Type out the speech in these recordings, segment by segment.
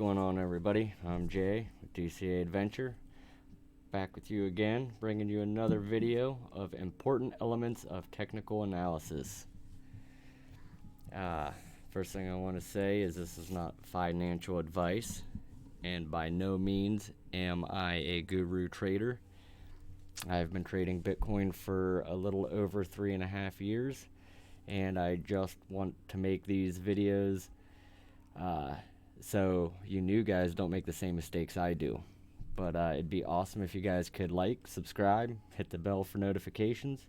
going on, everybody? I'm Jay with DCA Adventure, back with you again, bringing you another video of important elements of technical analysis. First thing I want to say is this is not financial advice, and by no means am I a guru trader. I've been trading Bitcoin for a little over 3.5 years, and I just want to make these videos so you new guys don't make the same mistakes I do. But it'd be awesome if you guys could like, subscribe, hit the bell for notifications,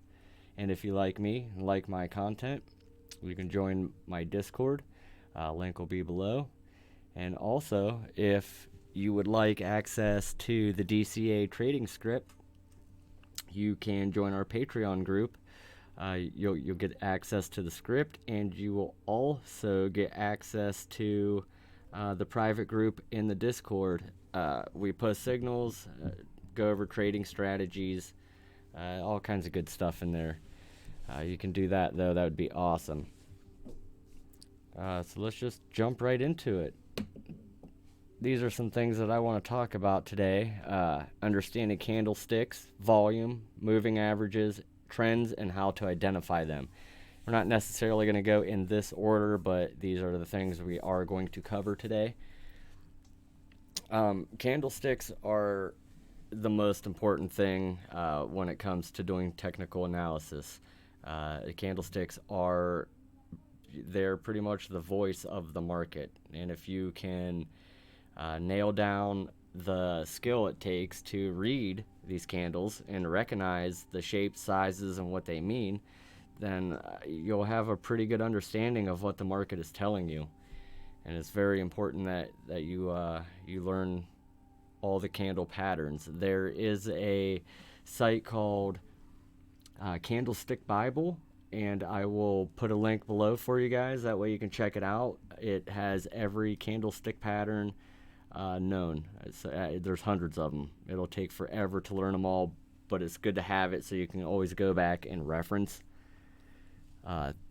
and if you like me and like my content, you can join my Discord. Link will be below. And also, if you would like access to the DCA trading script, you can join our Patreon group. You'll get access to the script, and you will also get access to the private group in the Discord. We post signals, go over trading strategies, all kinds of good stuff in there. You can do that, though. That would be awesome. So let's just jump right into it. These are some things that I want to talk about today. Understanding candlesticks, volume, moving averages, trends, and how to identify them. We're not necessarily going to go in this order, but these are the things we are going to cover today. Candlesticks are the most important thing when it comes to doing technical analysis. Candlesticks they're pretty much the voice of the market, and if you can nail down the skill it takes to read these candles and recognize the shapes, sizes, and what they mean, then you'll have a pretty good understanding of what the market is telling you. And it's very important that you learn all the candle patterns. There is a site called Candlestick Bible, and I will put a link below for you guys. That way you can check it out. It has every candlestick pattern known. There's hundreds of them. It'll take forever to learn them all, but it's good to have it so you can always go back and reference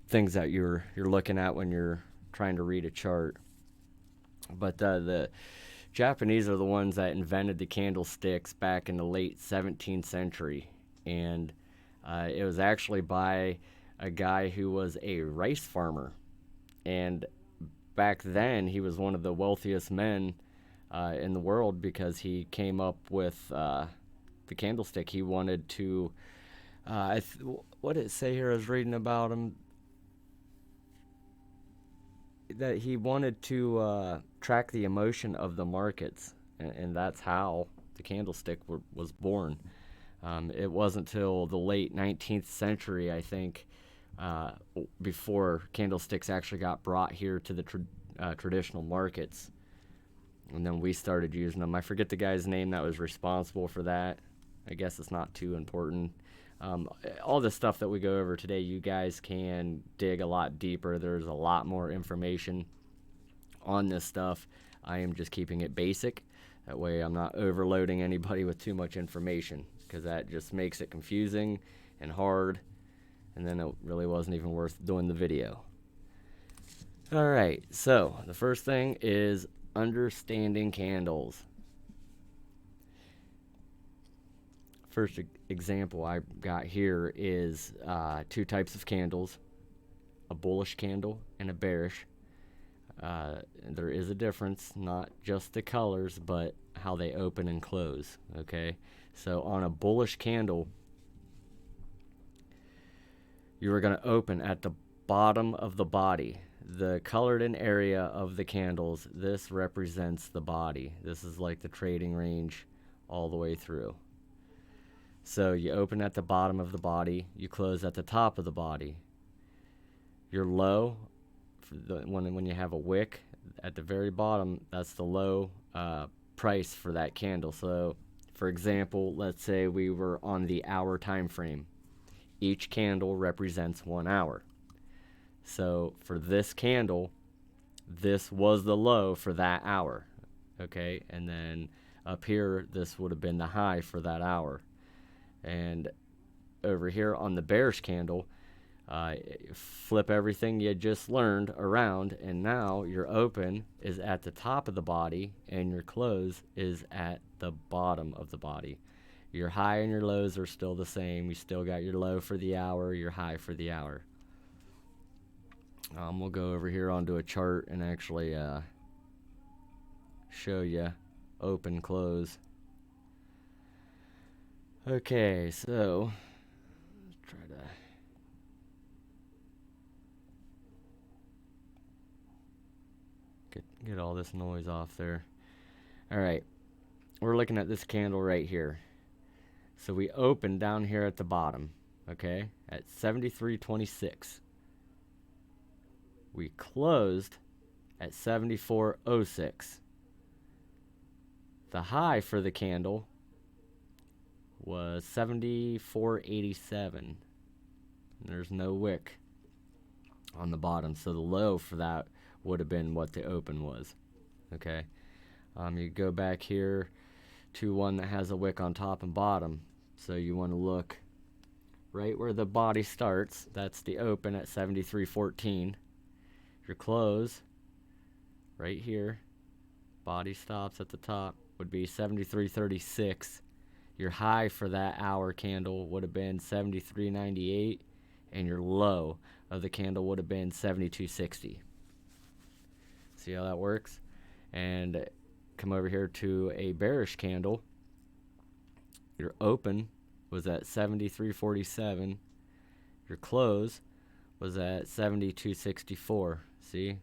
things that you're looking at when you're trying to read a chart. But the Japanese are the ones that invented the candlesticks back in the late 17th century, and it was actually by a guy who was a rice farmer, and back then he was one of the wealthiest men in the world because he came up with the candlestick. He wanted to what did it say here? I was reading about him that he wanted to track the emotion of the markets, and that's how the candlestick was born. It wasn't until the late 19th century, I think, before candlesticks actually got brought here to the traditional markets, and then we started using them. I forget the guy's name that was responsible for that. I guess it's not too important. All the stuff that we go over today, you guys can dig a lot deeper. There's a lot more information on this stuff. I am just keeping it basic. That way I'm not overloading anybody with too much information, because that just makes it confusing and hard, and then it really wasn't even worth doing the video. Alright, so the first thing is understanding candles. First example I got here is two types of candles, a bullish candle and a bearish. There is a difference, not just the colors, but how they open and close. Okay, so on a bullish candle, you are going to open at the bottom of the body. The colored in area of the candles, this represents the body. This is like the trading range all the way through. So you open at the bottom of the body, you close at the top of the body. Your low, when you have a wick at the very bottom, that's the low price for that candle. So, for example, let's say we were on the hour time frame. Each candle represents 1 hour. So for this candle, this was the low for that hour. Okay, and then up here, this would have been the high for that hour. And over here on the bearish candle, Flip everything you just learned around, and now your open is at the top of the body and your close is at the bottom of the body. Your high and your lows are still the same. You still got your low for the hour, your high for the hour. We'll go over here onto a chart and actually show you open, close. Okay, so let's try to get all this noise off there. All right, we're looking at this candle right here. So we opened down here at the bottom, okay, at 73.26. We closed at 74.06. The high for the candle was 74.87. There's no wick on the bottom, so the low for that would have been what the open was. Okay, you go back here to one that has a wick on top and bottom, so you want to look right where the body starts. That's the open at 73.14. Your close right here, body stops at the top, would be 73.36. Your high for that hour candle would have been 73.98, and your low of the candle would have been 72.60. See how that works? And come over here to a bearish candle. Your open was at 73.47. Your close was at 72.64. See?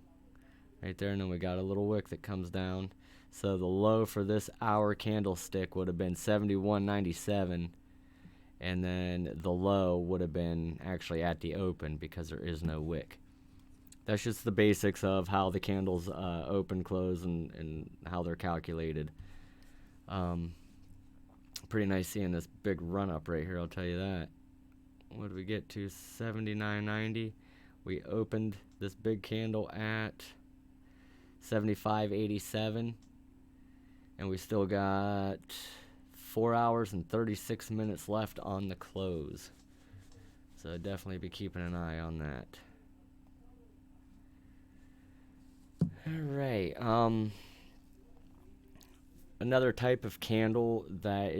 Right there, and then we got a little wick that comes down. So the low for this hour candlestick would have been 71.97, and then the low would have been actually at the open because there is no wick. That's just the basics of how the candles open, close, and how they're calculated. Pretty nice seeing this big run up right here, I'll tell you that. What did we get to? 79.90. We opened this big candle at 75.87, and we still got 4 hours and 36 minutes left on the close. So definitely be keeping an eye on that. All right. Another type of candle that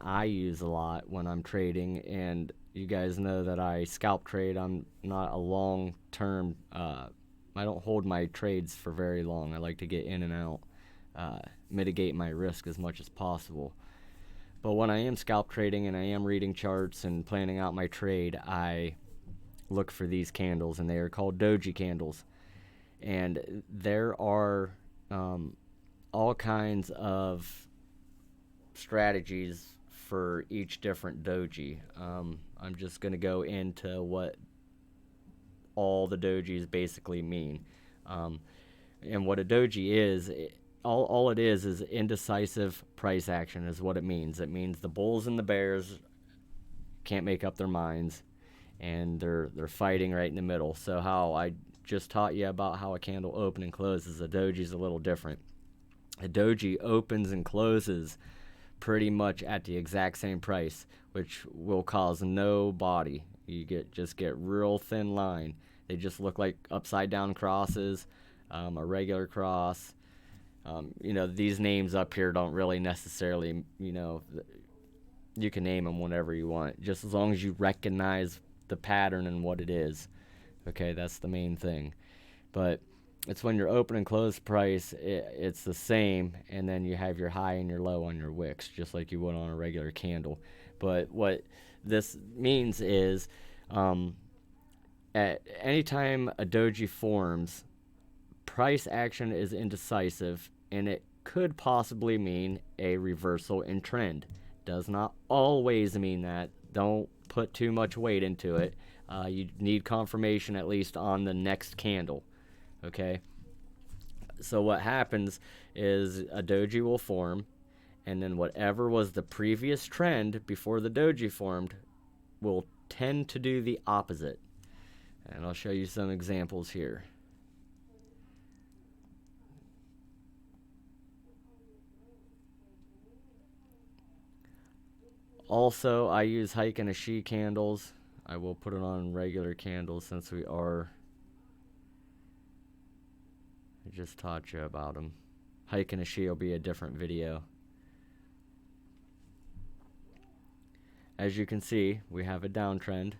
I use a lot when I'm trading, and you guys know that I scalp trade. I'm not a long-term. I don't hold my trades for very long. I like to get in and out, mitigate my risk as much as possible. But when I am scalp trading and I am reading charts and planning out my trade, I look for these candles, and they are called Doji Candles. And there are all kinds of strategies for each different doji. I'm just going to go into what all the dojis basically mean. And what a doji is, all it is indecisive price action is what it means. It means the bulls and the bears can't make up their minds, and they're fighting right in the middle. So how I just taught you about how a candle opens and closes, a doji is a little different. A doji opens and closes pretty much at the exact same price, which will cause no body. You just get real thin line. They just look like upside down crosses, a regular cross. These names up here don't really necessarily, you can name them whatever you want, just as long as you recognize the pattern and what it is. Okay, that's the main thing. But it's when your open and close price, it's the same, and then you have your high and your low on your wicks, just like you would on a regular candle. But what this means is at any time a doji forms, price action is indecisive, and it could possibly mean a reversal in trend. Does not always mean that. Don't put too much weight into it. You need confirmation at least on the next candle. Okay? So what happens is a doji will form, and then whatever was the previous trend before the doji formed will tend to do the opposite. And I'll show you some examples here. Also, I use Hike and Ashi candles. I will put it on regular candles since we are. I just taught you about them. Hike and a Shi will be a different video. As you can see, we have a downtrend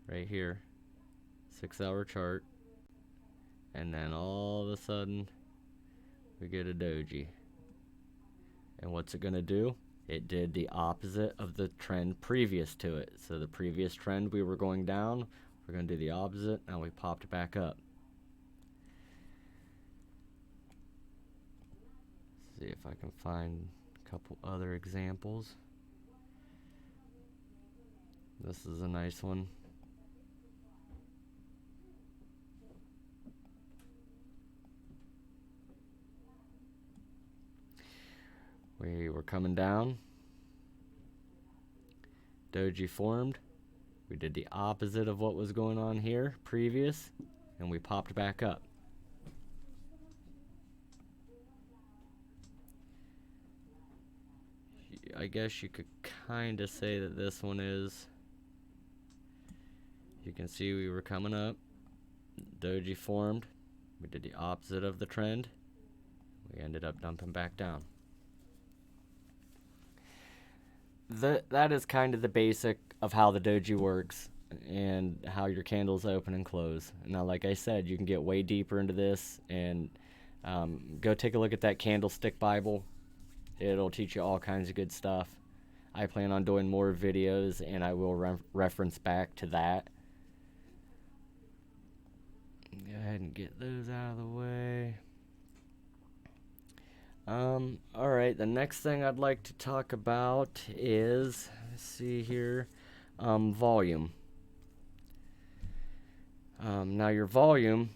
right here, 6-hour chart, and then all of a sudden we get a doji. And what's it gonna do? It did the opposite of the trend previous to it. So the previous trend, we were going down, we're gonna do the opposite, and we popped back up. See if I can find a couple other examples. This is a nice one. We were coming down. Doji formed. We did the opposite of what was going on here previous, and we popped back up. I guess you could kind of say that this one is. You can see we were coming up. Doji formed. We did the opposite of the trend. We ended up dumping back down. That is kind of the basic of how the doji works and how your candles open and close. Now, like I said, you can get way deeper into this and go take a look at that Candlestick Bible. It'll teach you all kinds of good stuff. I plan on doing more videos, and I will reference back to that. Go ahead and get those out of the way. Alright, the next thing I'd like to talk about is, let's see here, volume. Now your volume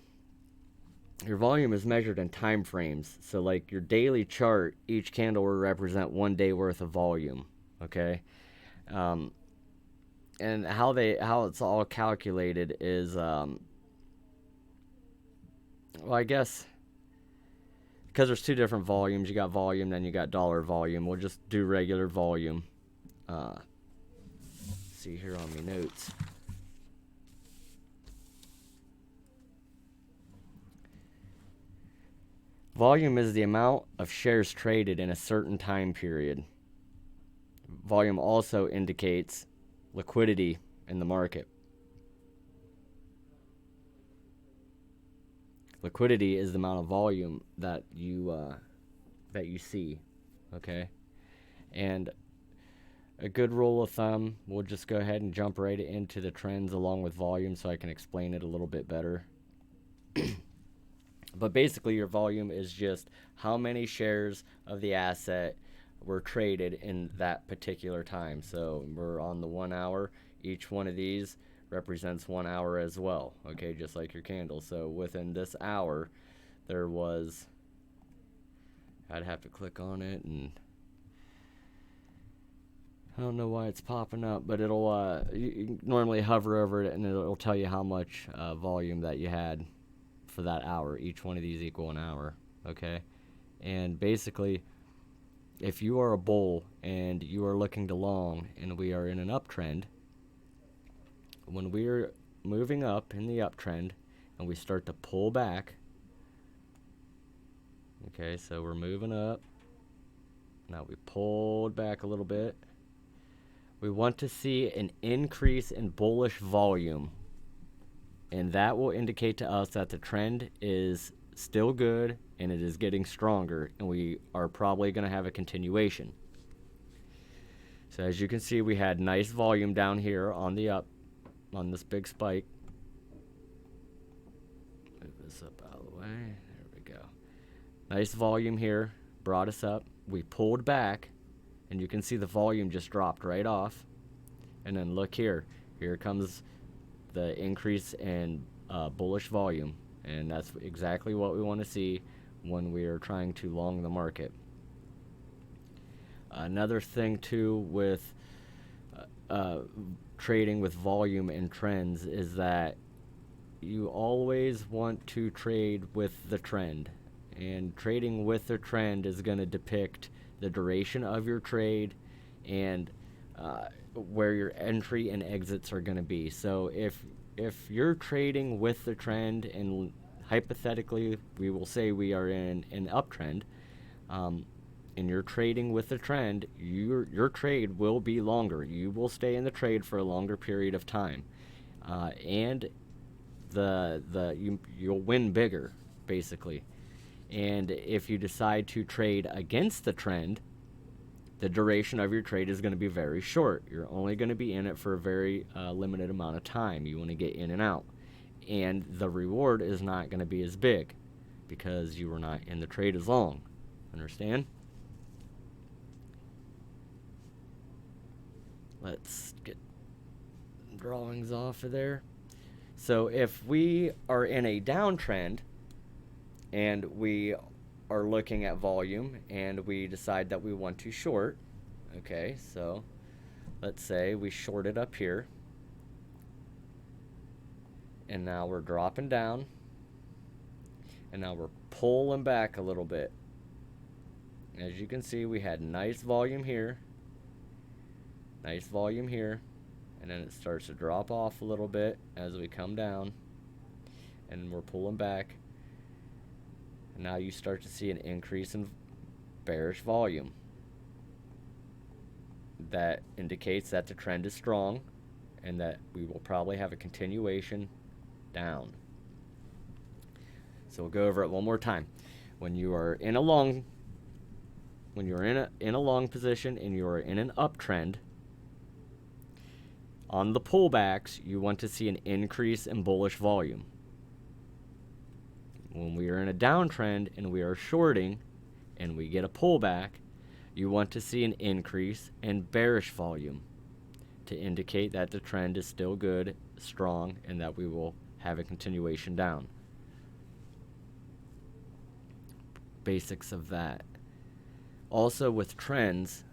is measured in time frames. So like your daily chart, each candle will represent 1 day worth of volume, okay? And how it's all calculated is, well, I guess, because there's two different volumes. You got volume, then you got dollar volume. We'll just do regular volume. See here on my notes. Volume is the amount of shares traded in a certain time period. Volume also indicates liquidity in the market. Liquidity is the amount of volume that you see, okay? And a good rule of thumb, we'll just go ahead and jump right into the trends along with volume so I can explain it a little bit better. But basically your volume is just how many shares of the asset were traded in that particular time. So we're on the 1 hour. Each one of these represents 1 hour as well, okay, just like your candle. So within this hour there was, I'd have to click on it, and I don't know why it's popping up, but it'll you normally hover over it and it'll tell you how much volume that you had for that hour. Each one of these equal an hour, okay? And basically, if you are a bull and you are looking to long and we are in an uptrend, when we're moving up in the uptrend and we start to pull back, okay, so we're moving up, now we pulled back a little bit, we want to see an increase in bullish volume, and that will indicate to us that the trend is still good and it is getting stronger, and we are probably going to have a continuation. So as you can see, we had nice volume down here on the up, on this big spike. Move this up out of the way. There we go. Nice volume here, brought us up. We pulled back, and you can see the volume just dropped right off. And then look here. Here comes the increase in bullish volume, and that's exactly what we want to see when we are trying to long the market. Another thing too with trading with volume and trends is that you always want to trade with the trend, and trading with the trend is going to depict the duration of your trade and where your entry and exits are going to be. So if you're trading with the trend, and hypothetically we will say we are in an uptrend, and you're trading with the trend, your trade will be longer. You will stay in the trade for a longer period of time, and you'll win bigger, basically. And if you decide to trade against the trend, the duration of your trade is going to be very short. You're only going to be in it for a very limited amount of time. You want to get in and out. And the reward is not going to be as big because you were not in the trade as long. Understand? Let's get drawings off of there. So if we are in a downtrend and we are looking at volume and we decide that we want to short, okay, so let's say we shorted up here, and now we're dropping down, and now we're pulling back a little bit. As you can see, we had nice volume here, and then it starts to drop off a little bit as we come down, and we're pulling back. Now you start to see an increase in bearish volume. That indicates that the trend is strong and that we will probably have a continuation down. So we'll go over it one more time. When you are in a long position and you are in an uptrend, on the pullbacks you want to see an increase in bullish volume. When we are in a downtrend and we are shorting and we get a pullback, you want to see an increase in bearish volume to indicate that the trend is still good, strong, and that we will have a continuation down. Basics of that. Also with trends,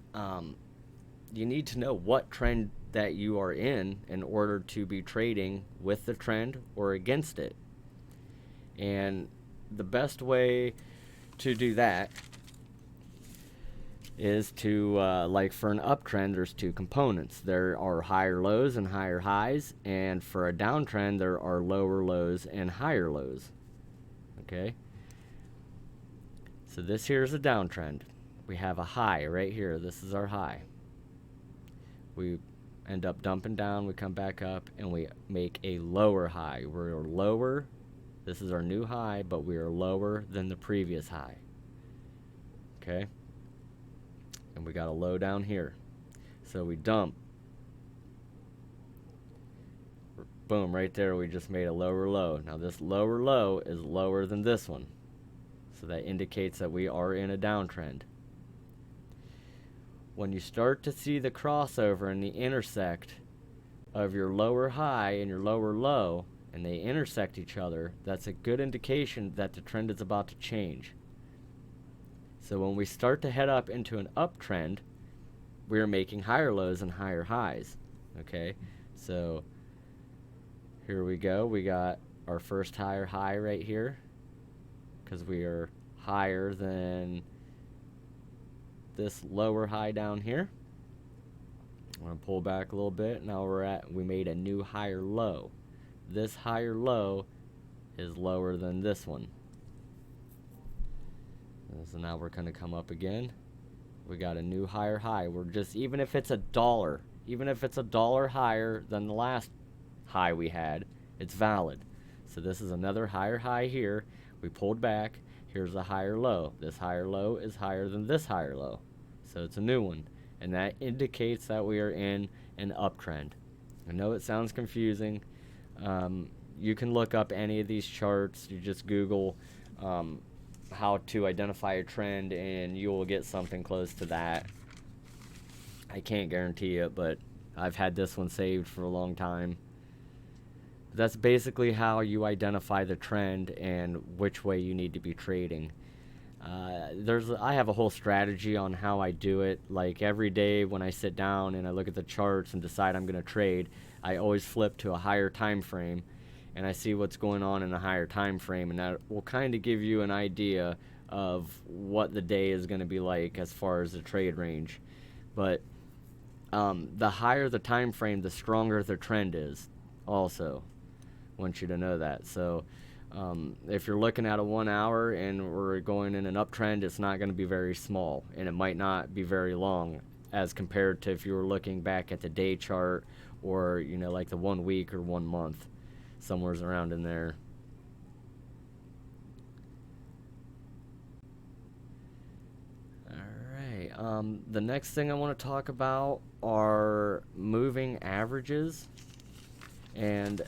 you need to know what trend that you are in order to be trading with the trend or against it. And the best way to do that is to, like for an uptrend, there's two components. There are higher lows and higher highs, and for a downtrend, there are lower lows and higher lows. Okay? So this here is a downtrend. We have a high right here. This is our high. We end up dumping down, we come back up, and we make a lower high. We're lower. This is our new high, but we are lower than the previous high. Okay? And we got a low down here. So we dump. Boom, right there we just made a lower low. Now this lower low is lower than this one. So that indicates that we are in a downtrend. When you start to see the crossover and the intersect of your lower high and your lower low, and they intersect each other, that's a good indication that the trend is about to change. So when we start to head up into an uptrend, we're making higher lows and higher highs. Okay, so here we go. We got our first higher high right here because we are higher than this lower high down here. I'm going to pull back a little bit. Now we made a new higher low. This higher low is lower than this one. And so now we're going to come up again. We got a new higher high. We're just, even if it's $1 higher than the last high we had, it's valid. So this is another higher high here. We pulled back. Here's a higher low. This higher low is higher than this higher low. So it's a new one. And that indicates that we are in an uptrend. I know it sounds confusing. You can look up any of these charts. You just Google how to identify a trend and you will get something close to that. I can't guarantee it, but I've had this one saved for a long time. That's basically how you identify the trend and which way you need to be trading. I have a whole strategy on how I do it. Like every day when I sit down and I look at the charts and decide I'm going to trade, I always flip to a higher time frame and I see what's going on in a higher time frame, and that will kind of give you an idea of what the day is going to be like as far as the trade range. But The higher the time frame, the stronger the trend is. Also, want you to know that. So, if you're looking at a 1 hour and we're going in an uptrend, it's not going to be very small, and it might not be very long as compared to if you were looking back at the day chart, or like the 1 week or 1 month, somewhere's around in there. The next thing I want to talk about are moving averages. And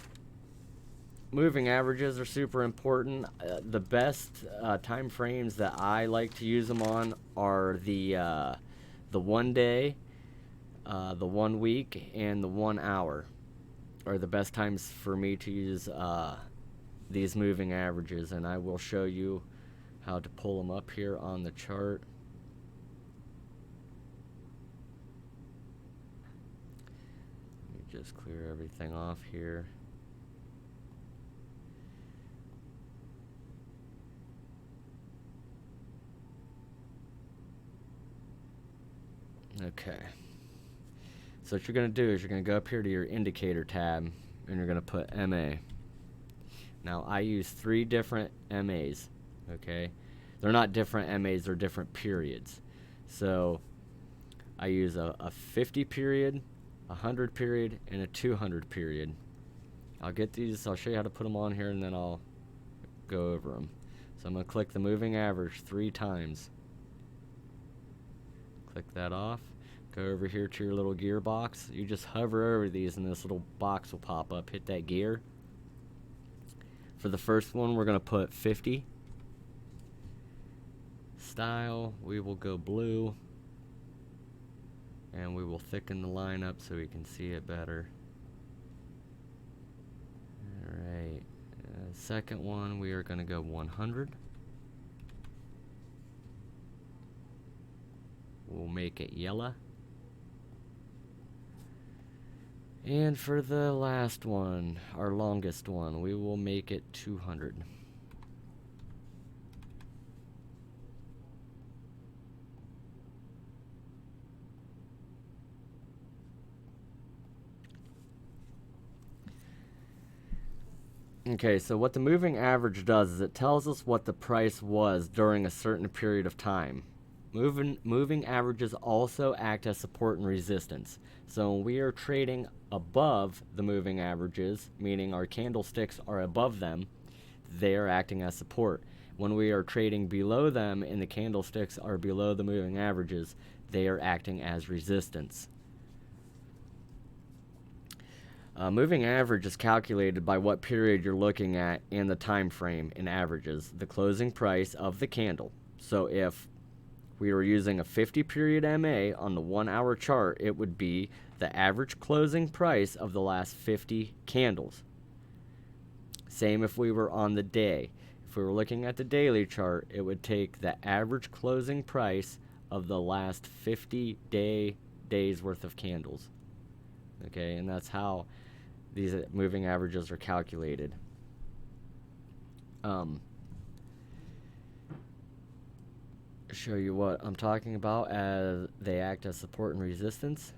moving averages are super important. The best time frames that I like to use them on are the 1 day, the 1 week, and the 1 hour are the best times for me to use these moving averages. And I will show you how to pull them up here on the chart. Just clear everything off here. Okay. So what you're going to do is you're going to go up here to your indicator tab and you're going to put MA. Now I use 3 different MAs, okay? They're not different MAs, they're different periods. So I use a 50 period, a 100 period, and a 200 period. I'll get these, I'll show you how to put them on here, and then I'll go over them. So I'm going to click the moving average 3 times. Click that off. Go over here to your little gear box. You just hover over these and this little box will pop up. Hit that gear. For the first one, we're going to put 50. Style, we will go blue. And we will thicken the line up so we can see it better. Alright, second one, we are going to go 100. We'll make it yellow. And for the last one, our longest one, we will make it 200. Okay, so what the moving average does is it tells us what the price was during a certain period of time. Moving averages also act as support and resistance. So when we are trading above the moving averages, meaning our candlesticks are above them, they are acting as support. When we are trading below them and the candlesticks are below the moving averages, they are acting as resistance. Moving average is calculated by what period you're looking at and the time frame in averages, the closing price of the candle. So if we were using a 50 period MA on the 1 hour chart, it would be the average closing price of the last 50 candles. Same if we were on the day. If we were looking at the daily chart, it would take the average closing price of the last 50 days worth of candles. Okay, and that's how these moving averages are calculated. Show you what I'm talking about as they act as support and resistance.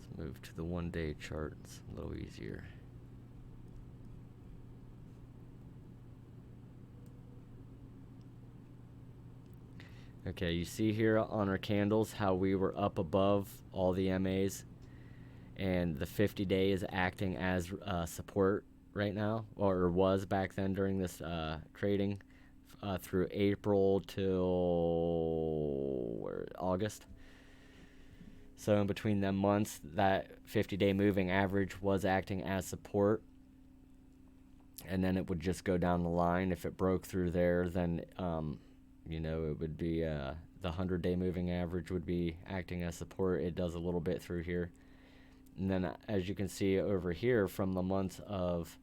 Let's move to the 1 day chart. It's a little easier. Okay, you see here on our candles how we were up above all the MAs, and the 50 day is acting as support right now, or was back then during this trading through April till August. So in between them months, that 50-day moving average was acting as support, and then it would just go down the line. If it broke through there, then it would be the 100-day moving average would be acting as support. It does a little bit through here. And then as you can see over here, from the months of,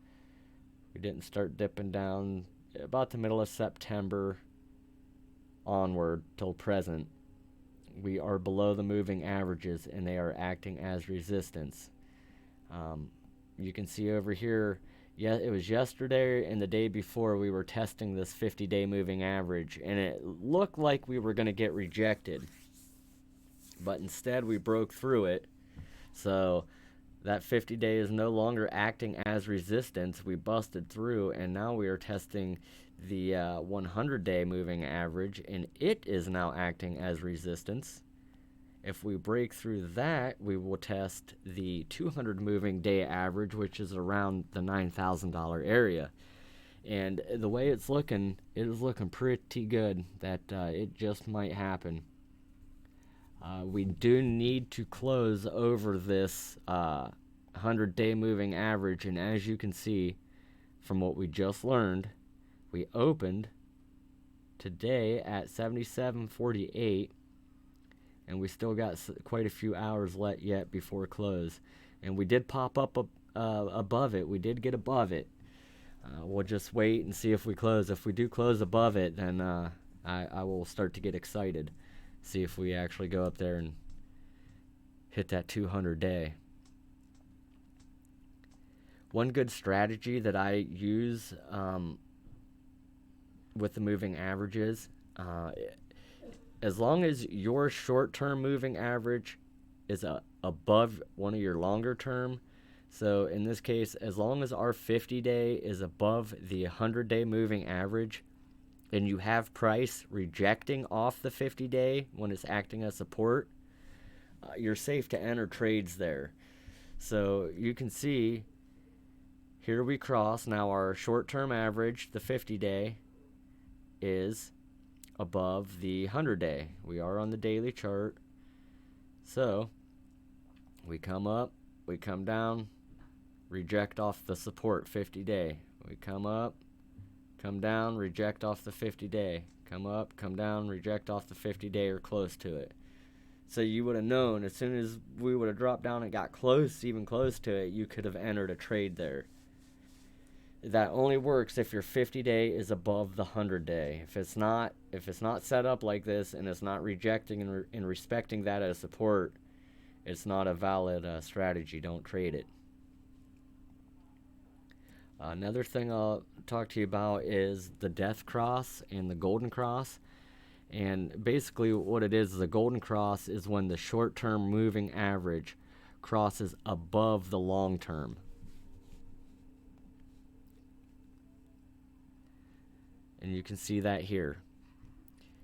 we didn't start dipping down about the middle of September onward till present, we are below the moving averages and they are acting as resistance. You can see over here, Yeah, it was yesterday and the day before we were testing this 50-day moving average, and it looked like we were going to get rejected, but instead we broke through it. So that 50-day is no longer acting as resistance. We busted through, and now we are testing the 100-day moving average, and it is now acting as resistance. If we break through that, we will test the 200 moving day average, which is around the $9,000 area. And the way it's looking, it is looking pretty good that it just might happen. We do need to close over this 100-day moving average, and as you can see from what we just learned, we opened today at 77.48, and we still got quite a few hours yet before close, and we did pop up above it. We did get above it. We'll just wait and see if we close. If we do close above it, then I will start to get excited, see if we actually go up there and hit that 200-day. One good strategy that I use with the moving averages, as long as your short-term moving average is above one of your longer-term, so in this case, as long as our 50-day is above the 100-day moving average, and you have price rejecting off the 50-day when it's acting as support, you're safe to enter trades there. So you can see here we cross. Now our short-term average, the 50-day, is above the 100-day. We are on the daily chart. So we come up, we come down, reject off the support 50-day. We come up, come down, reject off the 50-day. Come up, come down, reject off the 50-day or close to it. So you would have known as soon as we would have dropped down and got close, even close to it, you could have entered a trade there. That only works if your 50-day is above the 100-day. If it's not set up like this and it's not rejecting and respecting that as support, it's not a valid strategy. Don't trade it. Another thing I'll talk to you about is the death cross and the golden cross. And basically what it is the golden cross is when the short-term moving average crosses above the long-term. And you can see that here.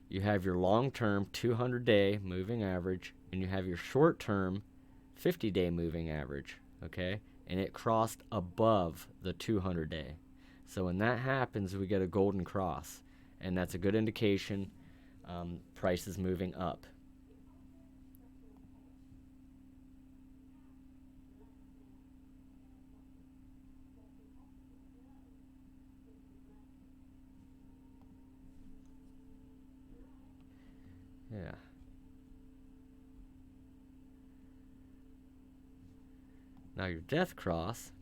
You have your long-term 200-day moving average, and you have your short-term 50-day moving average, okay? And it crossed above the 200-day. So when that happens, we get a golden cross, and that's a good indication price is moving up. Yeah. Now your death cross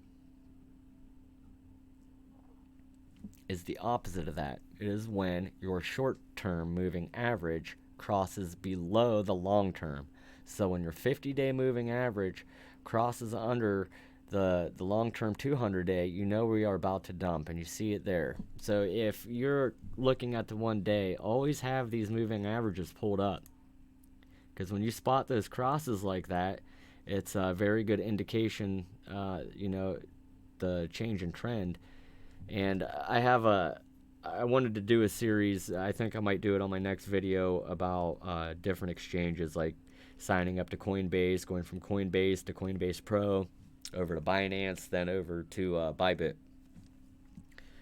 is the opposite of that. It is when your short-term moving average crosses below the long-term. So when your 50-day moving average crosses under the long-term 200-day, you know we are about to dump, and you see it there. So if you're looking at the 1 day, always have these moving averages pulled up, because when you spot those crosses like that, it's a very good indication, the change in trend. And I wanted to do a series, I think I might do it on my next video, about different exchanges, like signing up to Coinbase, going from Coinbase to Coinbase Pro, over to Binance, then over to Bybit.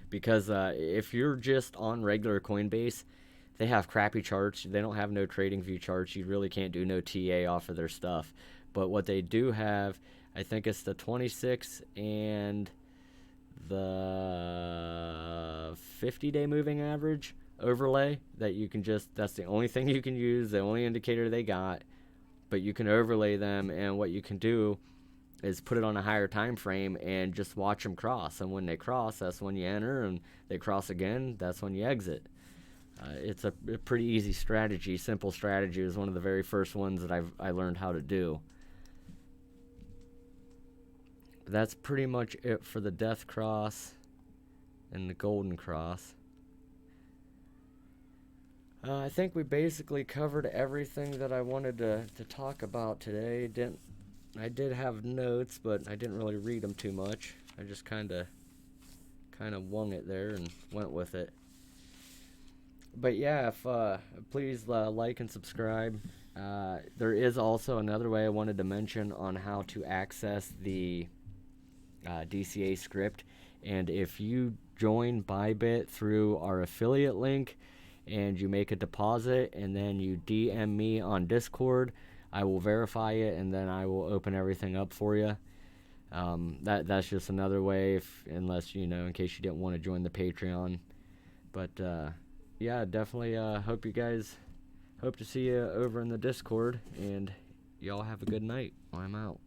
Because if you're just on regular Coinbase, they have crappy charts. They don't have no trading view charts. You really can't do no TA off of their stuff. But what they do have, I think it's the 26 and the 50-day moving average overlay that you can that's the only thing you can use, the only indicator they got. But you can overlay them, and what you can do is put it on a higher time frame and just watch them cross. And when they cross, that's when you enter, and they cross again, that's when you exit. It's a pretty easy strategy, simple strategy. It was one of the very first ones that I learned how to do. that's pretty much it for the Death Cross and the Golden Cross. I think we basically covered everything that I wanted to talk about today. I did have notes, but I didn't really read them too much. I just kind of wung it there and went with it. But yeah, if please like and subscribe. There is also another way I wanted to mention on how to access the DCA script. And if you join Bybit through our affiliate link and you make a deposit and then you DM me on Discord, I will verify it and then I will open everything up for you. That's just another way, unless, in case you didn't want to join the Patreon. But yeah, definitely hope to see you over in the Discord, and y'all have a good night. I'm out.